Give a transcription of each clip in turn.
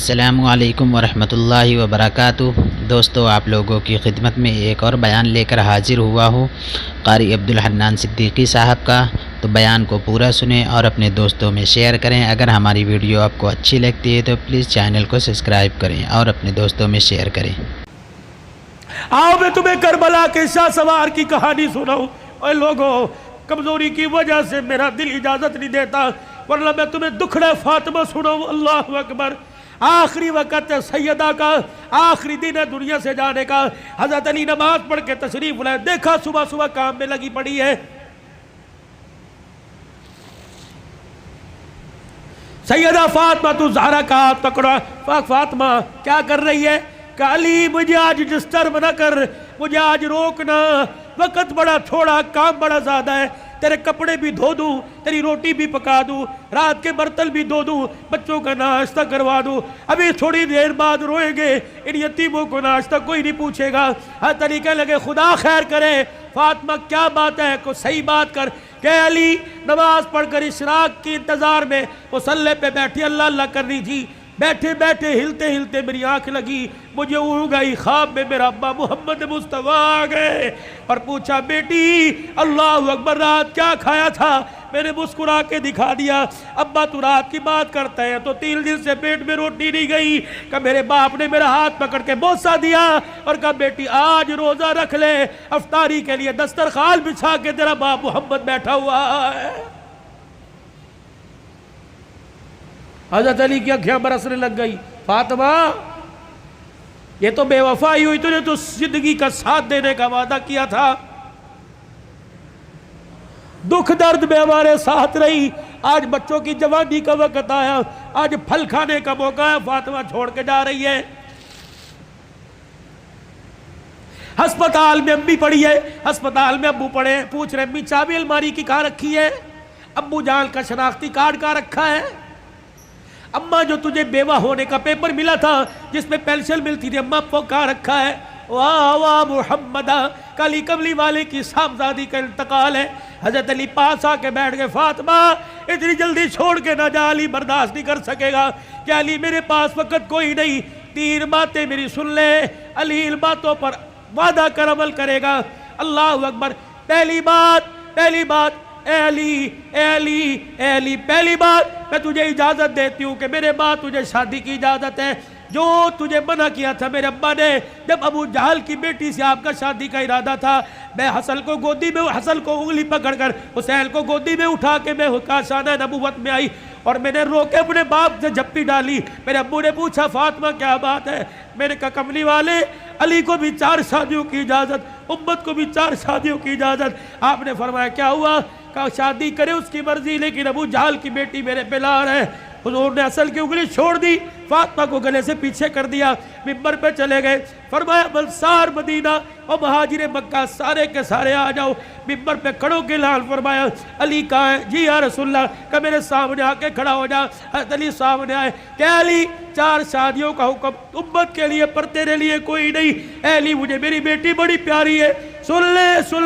السلام علیکم ورحمۃ اللہ وبرکاتہ۔ دوستو، آپ لوگوں کی خدمت میں ایک اور بیان لے کر حاضر ہوا ہوں قاری عبدالحنان صدیقی صاحب کا۔ تو بیان کو پورا سنیں اور اپنے دوستوں میں شیئر کریں۔ اگر ہماری ویڈیو آپ کو اچھی لگتی ہے تو پلیز چینل کو سبسکرائب کریں اور اپنے دوستوں میں شیئر کریں۔ آؤ میں تمہیں کربلا کے شاہ سوار کی کہانی سناؤں۔ اے لوگو، کمزوری کی وجہ سے میرا دل اجازت نہیں دیتا، ورنہ میں تمہیں دکھڑے فاطمہ سناؤں۔ اللہ اکبر۔ آخری وقت ہے سیدہ کا، آخری دن ہے دنیا سے جانے کا۔ حضرت علی نماز پڑھ کے تشریف لائے، دیکھا صبح صبح کام میں لگی پڑی ہے۔ سیدہ فاطمہ تو زہرا کا ہاتھ پکڑا۔ فاطمہ کیا کر رہی ہے؟ کہ علی مجھے آج ڈسٹرب نہ کر، مجھے آج روکنا، وقت بڑا تھوڑا، کام بڑا زیادہ ہے۔ تیرے کپڑے بھی دھو دوں، تیری روٹی بھی پکا دوں، رات کے برتن بھی دھو دوں، بچوں کا ناشتہ کروا دوں۔ ابھی تھوڑی دیر بعد روئیں گے، ان یتیموں کو ناشتہ کوئی نہیں پوچھے گا۔ ہر طریقے لگے خدا خیر کرے۔ فاطمہ کیا بات ہے؟ کوئی صحیح بات کر۔ کہ علی نماز پڑھ کر اشراق کی انتظار میں مصلی پہ بیٹھی اللہ اللہ کر رہی تھی۔ بیٹھے بیٹھے ہلتے ہلتے میری آنکھ لگی، مجھے اڑ گئی۔ خواب میں میرا ابا محمد مصطفیٰ آ گئے اور پوچھا، بیٹی اللہ اکبر، رات کیا کھایا تھا؟ میں نے مسکرا کے دکھا دیا۔ ابا تو رات کی بات کرتا ہے تو 3 دن سے پیٹ میں روٹی نہیں گئی۔ کہ میرے باپ نے میرا ہاتھ پکڑ کے بوسہ دیا اور کہا، بیٹی آج روزہ رکھ لے، افطاری کے لیے دسترخوان بچھا کے تیرا باپ محمد بیٹھا ہوا ہے۔ حضرت علی کی آنکھیں برسنے لگ گئی۔ فاطمہ، یہ تو بے وفائی ہوئی، تو نے تو زندگی کا ساتھ دینے کا وعدہ کیا تھا، دکھ درد میں ہمارے ساتھ رہی، آج بچوں کی جوانی کا وقت آیا، آج پھل کھانے کا موقع ہے، فاطمہ چھوڑ کے جا رہی ہے۔ ہسپتال میں امی پڑی ہے، ہسپتال میں ابو پڑے، پوچھ رہے، امی چابی الماری کی کہاں رکھی ہے؟ ابو جان کا شناختی کارڈ کہاں رکھا ہے؟ اماں جو تجھے بیوہ ہونے کا پیپر ملا تھا جس میں پینشن ملتی تھی، اماں وہ کہاں رکھا ہے؟ واہ واہ محمدہ، کالی کملی والے کی صاحبزادی کا انتقال ہے۔ حضرت علی پاس آ کے بیٹھ گئے۔ فاطمہ اتنی جلدی چھوڑ کے نہ جا، علی برداشت نہیں کر سکے گا۔ کہ علی میرے پاس وقت کوئی نہیں، 3 باتیں میری سن لے، علی ان باتوں پر وعدہ کر عمل کرے گا۔ اللہ اکبر۔ پہلی بات، اے علی، پہلی بات، میں تجھے اجازت دیتی ہوں کہ میرے بعد تجھے شادی کی اجازت ہے۔ جو تجھے منع کیا تھا میرے ابا نے، جب ابو جہل کی بیٹی سے آپ کا شادی کا ارادہ تھا، میں حسن کو گودی میں، حسن کو انگلی پکڑ کر حسین کو گودی میں اٹھا کے میں کاشانہ نبوت میں آئی اور میں نے رو کے اپنے باپ سے جھپٹی ڈالی۔ میرے ابو نے پوچھا، فاطمہ کیا بات ہے؟ میں نے کہا، کملی والے، علی کو بھی 4 شادیوں کی اجازت، امت کو بھی 4 شادیوں کی اجازت۔ آپ نے فرمایا، کیا ہوا؟ کہا، شادی کرے اس کی مرضی، لیکن ابو جہل کی بیٹی میرے پہ لار ہے۔ حضور نے اصل کی انگلی چھوڑ دی، فاطمہ کو گلے سے پیچھے کر دیا، ممبر پہ چلے گئے۔ فرمایا، انصار مدینہ اور مہاجر مکہ سارے کے سارے آ جاؤ۔ ممبر پہ کھڑوں کے اعلان فرمایا، علی کہاں ہے؟ جی یا رسول اللہ۔ کہ میرے سامنے آ کے کھڑا ہو جا۔ حضرت علی سامنے آئے۔ کہ علی، 4 شادیوں کا حکم امت کے لیے پر تیرے لیے کوئی نہیں۔ اے علی، مجھے میری بیٹی بڑی پیاری ہے، سن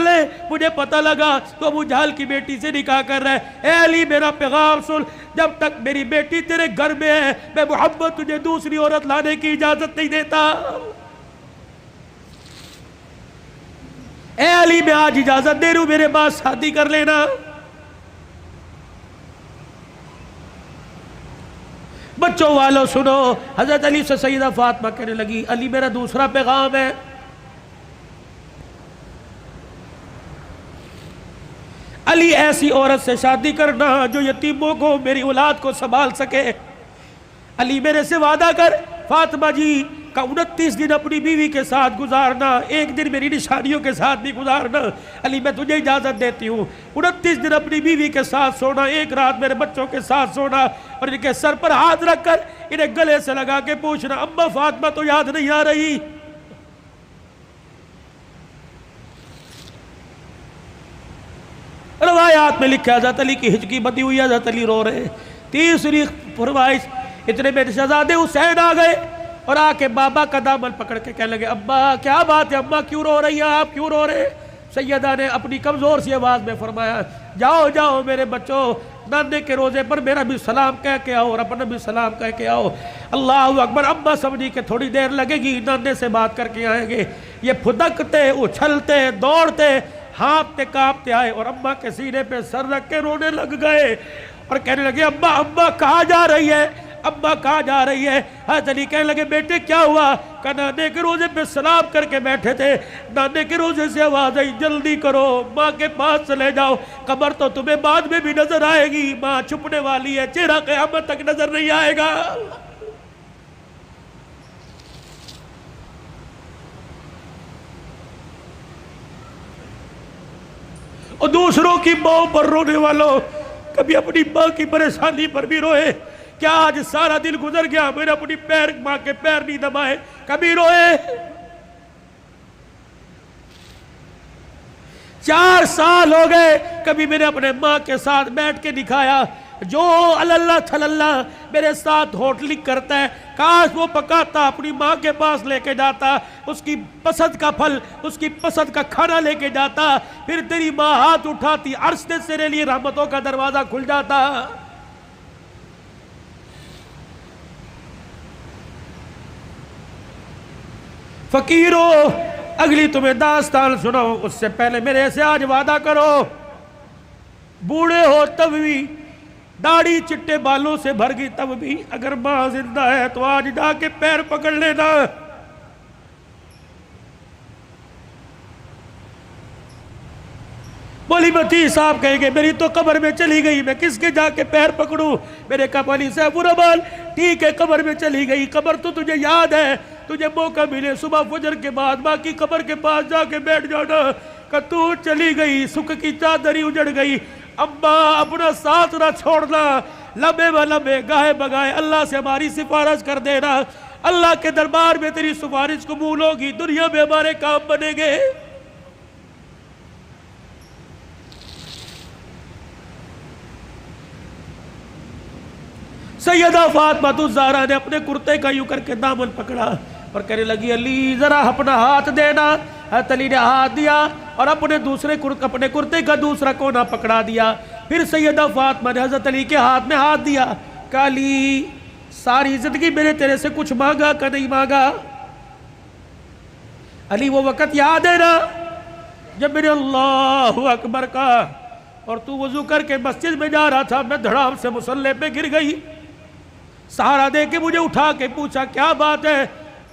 لے، مجھے پتہ لگا تو ابو جہل کی بیٹی سے نکاح کر رہا ہے۔ اے علی، میرا پیغام سن، جب تک میری بیٹی تیرے گھر میں ہے، میں محمد تجھے دوسری عورت لانے کی اجازت نہیں دیتا۔ اے علی، میں آج اجازت دے رہا ہوں، میرے بعد شادی کر لینا۔ بچوں والوں سنو، حضرت علی سے سیدہ فاطمہ کہنے لگی، علی میرا دوسرا پیغام ہے۔ علی، ایسی عورت سے شادی کرنا جو یتیموں کو، میری اولاد کو سنبھال سکے۔ علی، میرے سے وعدہ کر۔ فاطمہ جی کا 29 دن اپنی بیوی کے ساتھ گزارنا، 1 دن میری نشانیوں کے ساتھ بھی گزارنا۔ علی، میں تجھے اجازت دیتی ہوں، 29 دن اپنی بیوی کے ساتھ سونا، 1 رات میرے بچوں کے ساتھ سونا، اور ان کے سر پر ہاتھ رکھ کر انہیں گلے سے لگا کے پوچھنا، اماں فاطمہ تو یاد نہیں آ رہی؟ روایات میں لکھا، حضرت علی کی ہچکی بندی ہوئی، حضرت علی رو رہے۔ 30 فرمائش، اتنے میں شہزادے حسین آ گئے اور آ کے بابا کا دامن پکڑ کے کہنے لگے، ابا کیا بات ہے، اماں کیوں رو رہی ہیں، آپ کیوں رو رہے ہیں؟ سیدہ نے اپنی کمزور سی آواز میں فرمایا، جاؤ میرے بچوں، نانے کے روزے پر میرا بھی سلام کہہ کے آؤ اور اپنا بھی سلام کہہ کے آؤ۔ اللہ اکبر۔ اماں سمجھی کہ تھوڑی دیر لگے گی، نانے سے بات کر کے آئیں گے۔ یہ پھدکتے اچھلتے دوڑتے ہانپتے کانپتے آئے اور اماں کے سینے پہ سر رکھ کے رونے لگ گئے اور کہنے لگے اماں اماں کہاں جا رہی ہے، اماں کہاں جا رہی ہے؟ حضرت علی کہنے لگے بیٹے کیا ہوا؟ کہ نانے کے روزے پہ سلام کر کے بیٹھے تھے، نانے کے روزے سے آواز آئی جلدی کرو، ماں کے پاس چلے جاؤ، قبر تو تمہیں بعد میں بھی نظر آئے گی، ماں چھپنے والی ہے، چہرہ قیامت تک نظر نہیں آئے گا۔ اور دوسروں کی ماں پر رونے والوں، کبھی اپنی ماں کی پریشانی پر بھی روئے۔ کیا آج سارا دن گزر گیا میں نے اپنی ماں کے پیر نہیں دبائے؟ کبھی روئے؟ 4 سال ہو گئے کبھی میں نے اپنے ماں کے ساتھ بیٹھ کے دکھایا؟ جو اللہ تھلاللہ میرے ساتھ ہوٹلنگ کرتا ہے کاش وہ پکاتا اپنی ماں کے پاس لے کے جاتا، اس کی پسند کا پھل، اس کی پسند کا کھانا لے کے جاتا، پھر تیری ماں ہاتھ اٹھاتی، عرش سے تیرے لیے رحمتوں کا دروازہ کھل جاتا۔ فقیرو اگلی تمہیں داستان سناؤ، اس سے پہلے میرے سے آج وعدہ کرو، بوڑھے ہو تب بھی، داڑھی چٹے بالوں سے بھر گئی تب بھی، اگر ماں زندہ ہے تو آج جا کے پیر پکڑ لینا۔ مولی متی صاحب کہیں گے میری تو قبر میں چلی گئی، میں کس کے جا کے پیر پکڑوں؟ میرے کہا مولی صاحب برابال ٹھیک ہے قبر میں چلی گئی، قبر تو تجھے یاد ہے، تجھے موقع ملے صبح فجر کے بعد ماں کی قبر کے پاس جا کے بیٹھ جانا، کہ تو چلی گئی، سکھ کی چادری اجڑ گئی، اماں اپنا ساتھ نہ چھوڑنا، لمبے و لمبے گاہے بگائے اللہ سے ہماری سفارش کر دینا، اللہ کے دربار میں تیری سفارش قبول ہوگی، دنیا میں ہمارے کام بنیں گے۔ سیدہ فاطمہ الزہرا نے اپنے کرتے کا یوں کر کے دامن پکڑا اور کہنے لگی علی ذرا اپنا ہاتھ دینا۔ حضرت علی نے ہاتھ دیا اور اپنے کرتے کا دوسرا کونا پکڑا دیا، پھر سیدہ فاطمہ نے حضرت علی کے ہاتھ میں ہاتھ دیا، کہا علی ساری زندگی میں نے تیرے سے کچھ مانگا کہ نہیں مانگا؟ علی وہ وقت یاد ہے نا جب میں نے اللہ اکبر کہا اور تو وضو کر کے مسجد میں جا رہا تھا، میں دھڑام سے مصلی پہ گر گئی، سہارا دے کے مجھے اٹھا کے پوچھا کیا بات ہے؟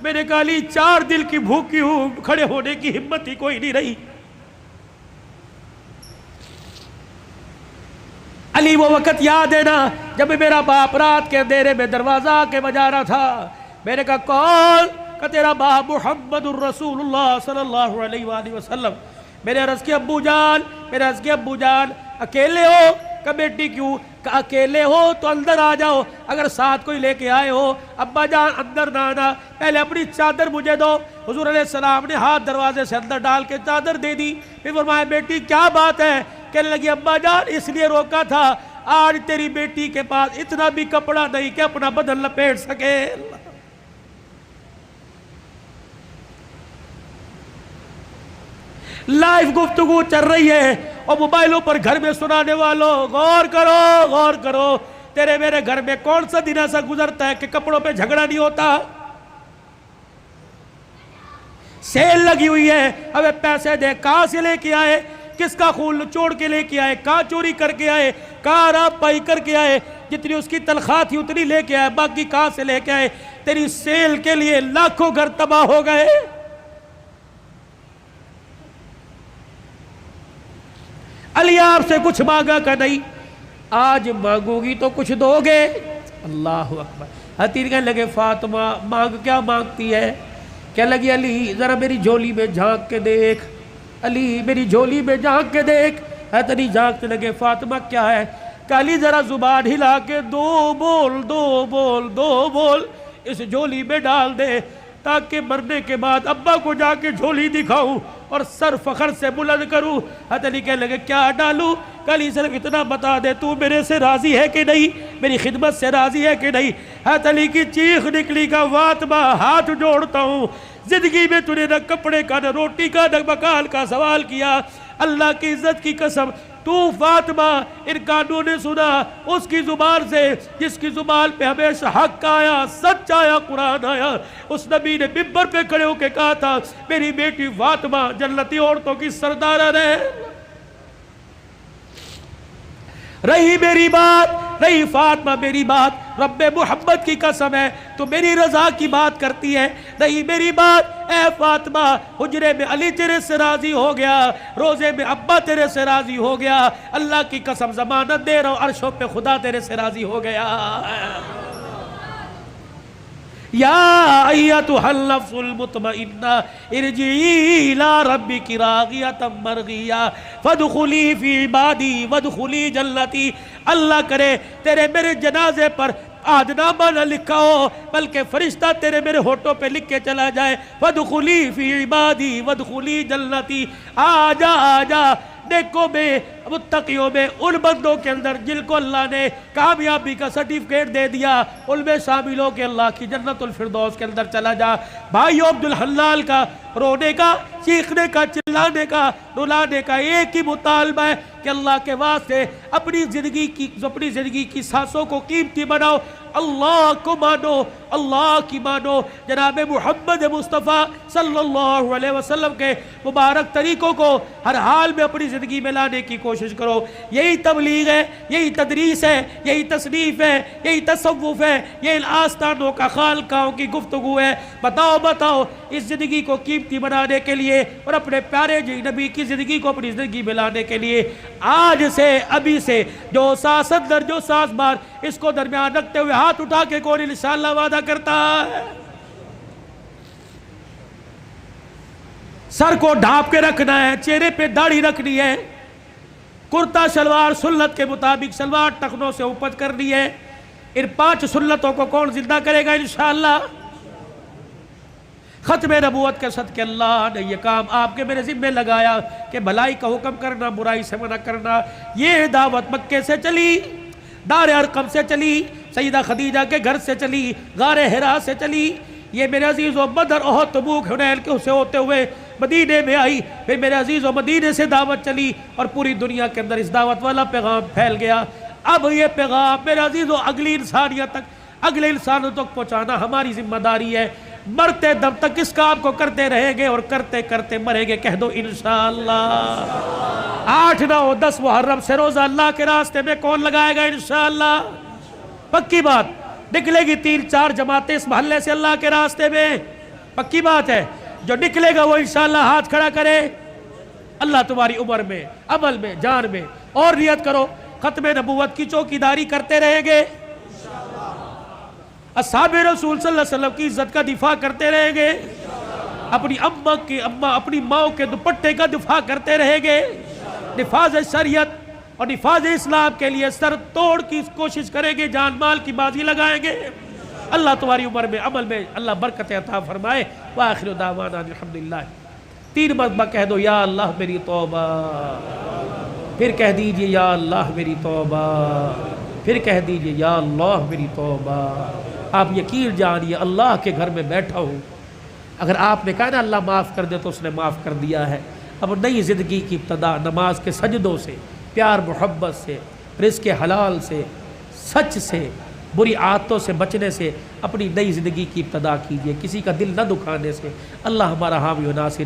میں نے کہا علی 4 دل کی بھوکی ہوں، کھڑے ہونے کی ہمت ہی کوئی نہیں رہی۔ علی وہ وقت یاد ہے نا جب میرا باپ رات کے اندھیرے میں دروازہ کے بجا رہا تھا، میں نے کہا کون؟ کہ تیرا باپ محمد الرسول اللہ صلی اللہ علیہ وآلہ وسلم۔ میں نے عرض کیا ابو جان اکیلے ہو؟ کہ بیٹی کیوں؟ کہ اکیلے ہو تو اندر آ جاؤ، اگر ساتھ کوئی لے کے آئے ہو ابا جان اندر نہ آنا، پہلے اپنی چادر مجھے دو۔ حضور علیہ السلام نے ہاتھ دروازے سے اندر ڈال کے چادر دے دی، پھر فرمایا بیٹی کیا بات ہے؟ کہنے لگی ابا جان اس لیے روکا تھا، آج تیری بیٹی کے پاس اتنا بھی کپڑا نہیں کہ اپنا بدن لپیٹ سکے۔ لائیو گفتگو چل رہی ہے اور موبائلوں پر گھر میں سنانے والوں غور کرو، تیرے میرے گھر میں کون سا دن ایسا گزرتا ہے کہ کپڑوں پہ جھگڑا نہیں ہوتا؟ سیل لگی ہوئی ہے، ہمیں پیسے دے، کہاں سے لے کے آئے؟ کس کا خون چوڑ کے لے کے آئے؟ کہاں چوری کر کے آئے؟ کہاں راب پائی کر کے آئے؟ جتنی اس کی تنخواہ تھی اتنی لے کے آئے، باقی کہاں سے لے کے آئے؟ تیری سیل کے لیے لاکھوں گھر تباہ ہو گئے۔ علی آپ سے کچھ مانگا کہ نہیں؟ آج مانگو گی تو کچھ دو گے؟ اللہ اکبر۔ حتیر کہنے لگے فاطمہ مانگ کیا مانگتی ہے؟ کہنے لگی علی ذرا میری جھولی میں جھانک کے دیکھ، علی میری جھولی میں جھانک کے دیکھ۔ حضرت علی جھانکتے لگے فاطمہ کیا ہے؟ کہ علی ذرا زبان ہلا کے دو بول اس جھولی میں ڈال دے، تاکہ مرنے کے بعد ابا کو جا کے جھولی دکھاؤں اور سر فخر سے بلند کروں۔ حضرت علی کہنے لگے کیا ڈالوں؟ کہ علی صرف اتنا بتا دے تو میرے سے راضی ہے کہ نہیں، میری خدمت سے راضی ہے کہ نہیں؟ حضرت علی کی چیخ نکلی کہ فاطمہ ہاتھ جوڑتا ہوں، زندگی میں تو نے نہ کپڑے کا، نہ روٹی کا، نہ مکان کا سوال کیا، اللہ کی عزت کی قسم تو فاطمہ ان کانوں نے سنا اس کی زبان سے جس کی زبان پہ ہمیشہ حق آیا، سچ آیا، قرآن آیا۔ اس نبی نے منبر پہ کھڑے ہو کے کہا تھا میری بیٹی فاطمہ جنتی عورتوں کی سردارہ ہے۔ رہی میری بات، رہی فاطمہ میری بات، رب محمد کی قسم ہے تو میری رضا کی بات کرتی ہے، رہی میری بات، اے فاطمہ حجرے میں علی تیرے سے راضی ہو گیا، روزے میں ابا تیرے سے راضی ہو گیا، اللہ کی قسم ضمانت دے رہا ہوں عرشوں پہ خدا تیرے سے راضی ہو گیا۔ یا ایتھا النفس المطمئنہ ارجعی الی ربک راغیۃ مرضیہ فادخلی فی عبادی وادخلی جنتی۔ اللہ کرے تیرے میرے جنازے پر آدنامہ نہ لکھا ہو بلکہ فرشتہ تیرے میرے ہونٹوں پہ لکھ کے چلا جائے، وادخلی فی عبادی وادخلی جنتی۔ آجا آجا نیکوں میں، متقیوں میں، ان بندوں کے اندر جن کو اللہ نے کامیابی کا سرٹیفکیٹ دے دیا، ان میں شامل ہو کے اللہ کی جنت الفردوس کے اندر چلا جا۔ بھائیو عبدالحلال کا رونے کا، چیخنے کا، چلانے کا، رلانے کا ایک ہی مطالبہ ہے کہ اللہ کے واسطے اپنی زندگی کی سانسوں کو قیمتی بناؤ، اللہ کو مانو، اللہ کی مانو، جناب محمد مصطفیٰ صلی اللہ علیہ وسلم کے مبارک طریقوں کو ہر حال میں اپنی زندگی میں لانے کی کوشش کرو۔ یہی تبلیغ ہے، یہی تدریس ہے، یہی تصنیف ہے، یہی تصوف ہے، یہ ان آستانوں کا خالقاہوں کی گفتگو ہے۔ بتاؤ اس زندگی کو قیمتی بنانے کے لیے اور اپنے پیارے نبی کی زندگی کو اپنی زندگی میں لانے کے لیے آج سے، ابھی سے جو ساس اندر، جو ساس بار، اس کو درمیان رکھتے ہوئے ہاتھ اٹھا کے کون انشاءاللہ وعدہ کرتا ہے؟ سر کو ڈھانپ کے رکھنا ہے، چہرے پہ داڑھی رکھنی ہے، کرتا شلوار سنت کے مطابق شلوار ٹخنوں سے اوپر کرنی ہے۔ ان 5 سنتوں کو کون زندہ کرے گا انشاءاللہ؟ ختم نبوت کے صدقے اللہ نے یہ کام آپ کے میرے ذمہ لگایا کہ بھلائی کا حکم کرنا، برائی سے منع کرنا۔ یہ دعوت مکے سے چلی، دار ارقم سے چلی، سیدہ خدیجہ کے گھر سے چلی، غار حرا سے چلی، یہ میرے عزیزو بدر، احد، تبوک، حنین کے سے ہوتے ہوئے مدینے میں آئی، پھر میرے عزیزو مدینے سے دعوت چلی اور پوری دنیا کے اندر اس دعوت والا پیغام پھیل گیا۔ اب یہ پیغام میرے عزیزو اگلی انسانیت تک، اگلے انسانوں تک پہنچانا ہماری ذمہ داری ہے۔ مرتے دم تک اس کام کو کرتے رہیں گے اور کرتے کرتے مریں گے۔ کہہ دو انشاءاللہ۔ 8، 9، 10 محرم سے روزہ اللہ کے راستے میں کون لگائے گا انشاءاللہ؟ پکی بات، نکلے گی 3-4 جماعتیں اس محلے سے اللہ کے راستے میں، پکی بات ہے۔ جو نکلے گا وہ انشاءاللہ ہاتھ کھڑا کرے۔ اللہ تمہاری عمر میں، عمل میں، جان میں، اور نیت کرو ختم نبوت کی چوکیداری کرتے رہیں گے، اصحاب رسول صلی اللہ علیہ وسلم کی عزت کا دفاع کرتے رہیں گے، اپنی اپنی ماں کے دوپٹے کا دفاع کرتے رہیں گے، نفاذ شریعت اور نفاذ اسلام کے لیے سر توڑ کی کوشش کریں گے، جان مال کی بازی لگائیں گے۔ اللہ تمہاری عمر میں، عمل میں اللہ برکت عطا فرمائے۔ وآخر دعوانا الحمدللہ۔ 3 مرتبہ کہہ دو یا اللہ میری توبہ، پھر کہہ دیجئے یا اللہ میری توبہ، پھر کہہ دیجئے یا اللہ میری توبہ۔ آپ یقین جانیے اللہ کے گھر میں بیٹھا ہوں، اگر آپ نے کہا نا اللہ معاف کر دے تو اس نے معاف کر دیا ہے۔ اب نئی زندگی کی ابتدا نماز کے سجدوں سے، پیار محبت سے، رزق حلال سے، سچ سے، بری عادتوں سے بچنے سے اپنی نئی زندگی کی ابتدا کیجئے، کسی کا دل نہ دکھانے سے۔ اللہ ہمارا حامی و ناصر